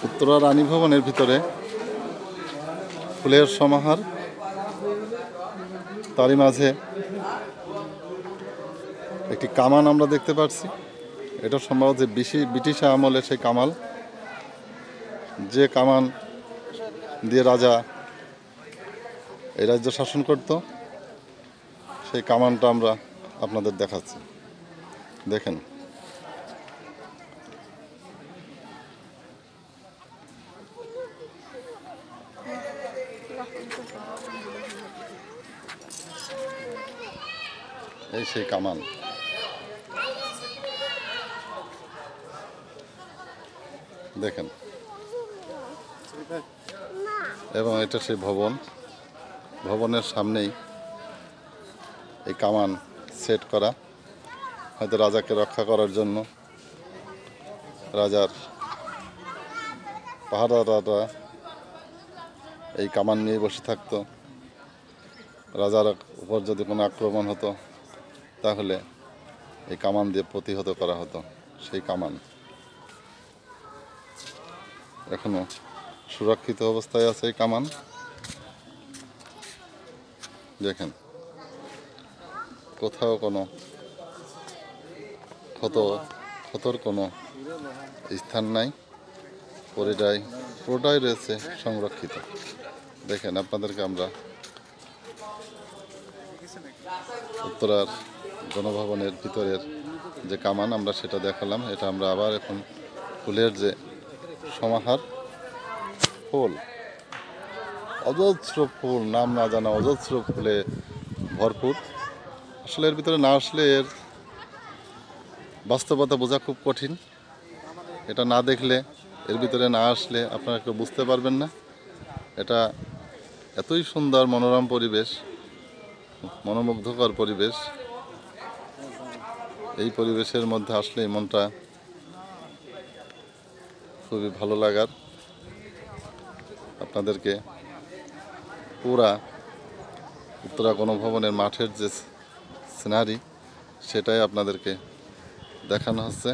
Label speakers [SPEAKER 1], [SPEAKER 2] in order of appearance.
[SPEAKER 1] উত্তরা রানী ভবনের ভিতরে ফুলের সমাহার, তারই মাঝে একটি কামান আমরা দেখতে পাচ্ছি। এটা সম্ভবত যে ব্রিটিশ আমলে সেই কামাল, যে কামান দিয়ে রাজা এই রাজ্য শাসন করত, সেই কামানটা আমরা আপনাদের দেখাচ্ছি। দেখেন, এই সেই কামান। দেখেন, এবং এটা সেই ভবনের সামনেই এই কামান সেট করা, হয়তো রাজাকে রক্ষা করার জন্য। রাজার পাহারাদাররা এই কামান নিয়ে বসে থাকতো। রাজার উপর যদি কোনো আক্রমণ হতো তাহলে এই কামান দিয়ে প্রতিহত করা হতো। সেই কামান এখনো সুরক্ষিত অবস্থায় আছে। এই কামান দেখেন, কোথাও কোনো ক্ষতর কোনো স্থান নাই, পুরোটাই রয়েছে সংরক্ষিত। দেখেন, আপনাদেরকে আমরা উত্তরার গণভবনের ভিতরের যে কামান আমরা সেটা দেখালাম। এটা আমরা আবার এখন ফুলের যে সমাহার, ফুল, অজস্র ফুল, নাম না জানা অজস্র ফুলে ভরপুর। আসলে এর ভিতরে না আসলে এর বাস্তবতা বোঝা খুব কঠিন। এটা না দেখলে, এর ভিতরে না আসলে আপনারা কেউ বুঝতে পারবেন না। এটা এতই সুন্দর মনোরম পরিবেশ, মনোমুগ্ধকর পরিবেশ। এই পরিবেশের মধ্যে আসলেই মনটা খুবই ভালো লাগার। আপনাদেরকে পুরা উত্তরা গণভবনের মাঠের যে সিনারি, সেটাই আপনাদেরকে দেখানো হচ্ছে।